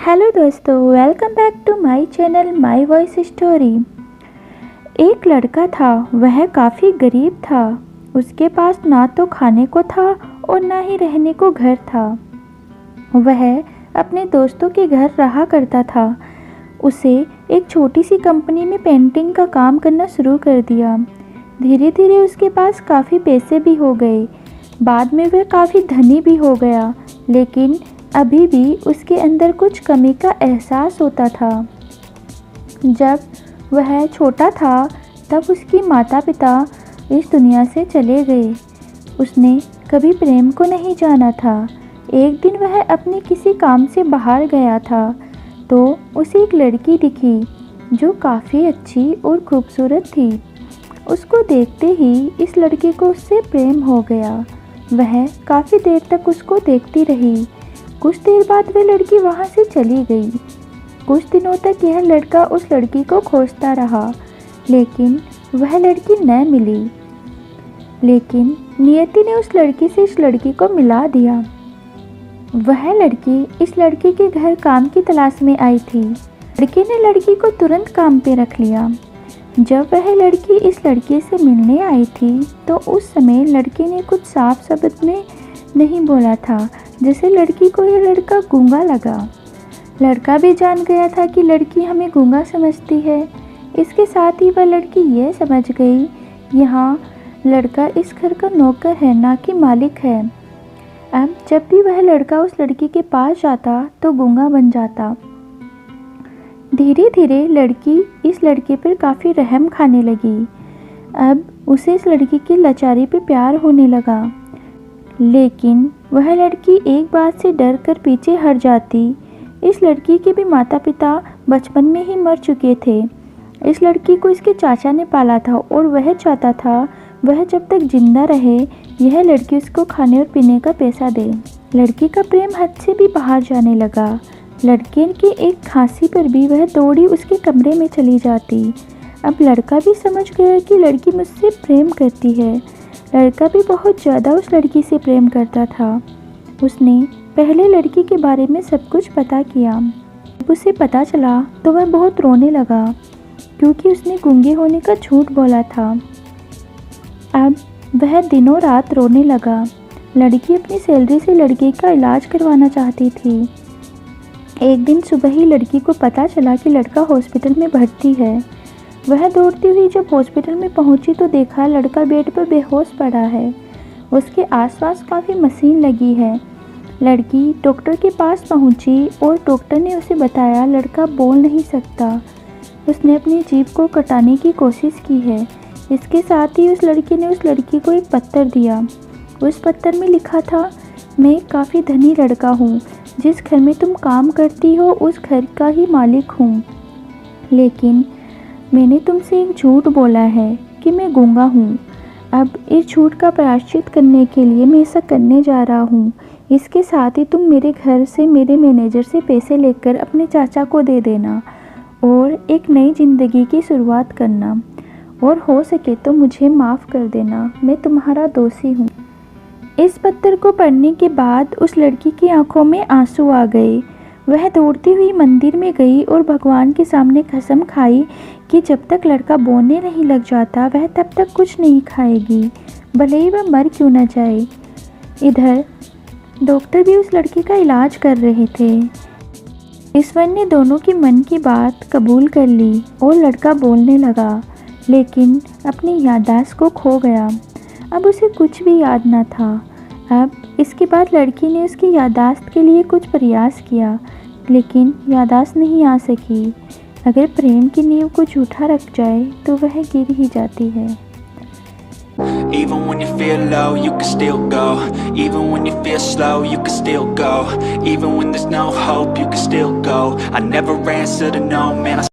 Hello दोस्तों, welcome back to my channel my voice story. एक लड़का था, वह काफ़ी गरीब था। उसके पास ना तो खाने को था और ना ही रहने को घर था। वह अपने दोस्तों के घर रहा करता था। उसे एक छोटी सी कंपनी में पेंटिंग का काम करना शुरू कर दिया। धीरे धीरे उसके पास काफ़ी पैसे भी हो गए। बाद में वह काफ़ी धनी भी हो गया, लेकिन अभी भी उसके अंदर कुछ कमी का एहसास होता था। जब वह छोटा था तब उसकी माता पिता इस दुनिया से चले गए। उसने कभी प्रेम को नहीं जाना था। एक दिन वह अपने किसी काम से बाहर गया था तो उसे एक लड़की दिखी जो काफ़ी अच्छी और खूबसूरत थी। उसको देखते ही इस लड़की को उससे प्रेम हो गया। वह काफ़ी देर तक उसको देखती रही। कुछ देर बाद वह लड़की वहाँ से चली गई। कुछ दिनों तक यह लड़का उस लड़की को खोजता रहा, लेकिन वह लड़की न मिली। लेकिन नियति ने उस लड़की से इस लड़की को मिला दिया। वह लड़की इस लड़के के घर काम की तलाश में आई थी। लड़के ने लड़की को तुरंत काम पे रख लिया। जब वह लड़की इस लड़के से मिलने आई थी तो उस समय लड़के ने कुछ साफ शब्द में नहीं बोला था, जिससे लड़की को यह लड़का गूंगा लगा। लड़का भी जान गया था कि लड़की हमें गूंगा समझती है। इसके साथ ही वह लड़की यह समझ गई, यहाँ लड़का इस घर का नौकर है, ना कि मालिक है। अब जब भी वह लड़का उस लड़की के पास जाता तो गूंगा बन जाता। धीरे धीरे लड़की इस लड़के पर काफ़ी रहम खाने लगी। अब उसे इस लड़की की लाचारी पे प्यार होने लगा। लेकिन वह लड़की एक बात से डर कर पीछे हट जाती। इस लड़की के भी माता पिता बचपन में ही मर चुके थे। इस लड़की को इसके चाचा ने पाला था और वह चाहता था वह जब तक जिंदा रहे यह लड़की उसको खाने और पीने का पैसा दे। लड़की का प्रेम हद से भी बाहर जाने लगा। लड़के की एक खांसी पर भी वह दौड़ी उसके कमरे में चली जाती। अब लड़का भी समझ गया कि लड़की मुझसे प्रेम करती है। लड़का भी बहुत ज़्यादा उस लड़की से प्रेम करता था। उसने पहले लड़की के बारे में सब कुछ पता किया। जब उसे पता चला तो वह बहुत रोने लगा, क्योंकि उसने गूंगे होने का झूठ बोला था। अब वह दिनों रात रोने लगा। लड़की अपनी सैलरी से लड़के का इलाज करवाना चाहती थी। एक दिन सुबह ही लड़की को पता चला कि लड़का हॉस्पिटल में भर्ती है। वह दौड़ती हुई जब हॉस्पिटल में पहुंची तो देखा लड़का बेड पर बेहोश पड़ा है। उसके आसपास काफ़ी मशीन लगी है। लड़की डॉक्टर के पास पहुंची और डॉक्टर ने उसे बताया लड़का बोल नहीं सकता। उसने अपनी जीभ को कटाने की कोशिश की है। इसके साथ ही उस लड़की ने उस लड़की को एक पत्थर दिया। उस पत्थर में लिखा था, मैं काफ़ी धनी लड़का हूँ, जिस घर में तुम काम करती हो उस घर का ही मालिक हूँ। लेकिन मैंने तुमसे एक झूठ बोला है कि मैं गूंगा हूँ। अब इस झूठ का प्रायश्चित करने के लिए मैं ऐसा करने जा रहा हूँ। इसके साथ ही तुम मेरे घर से मेरे मैनेजर से पैसे लेकर अपने चाचा को दे देना और एक नई ज़िंदगी की शुरुआत करना, और हो सके तो मुझे माफ़ कर देना, मैं तुम्हारा दोषी हूँ। इस पत्थर को पढ़ने के बाद उस लड़की की आंखों में आंसू आ गए। वह दौड़ती हुई मंदिर में गई और भगवान के सामने कसम खाई कि जब तक लड़का बोलने नहीं लग जाता वह तब तक कुछ नहीं खाएगी, भले ही वह मर क्यों न जाए। इधर डॉक्टर भी उस लड़की का इलाज कर रहे थे। ईश्वर ने दोनों की मन की बात कबूल कर ली और लड़का बोलने लगा, लेकिन अपनी याददाश्त को खो गया। अब उसे कुछ भी याद न था। अब इसके बाद लड़की ने उसकी याददाश्त के लिए कुछ प्रयास किया, लेकिन याददाश्त नहीं आ सकी। अगर प्रेम की नींव को झूठा रख जाए तो वह गिर ही जाती है। Even when you feel low, you can still go. Even when you feel slow, you can still go. Even when there's no hope, you can still go. I never answer to no, man.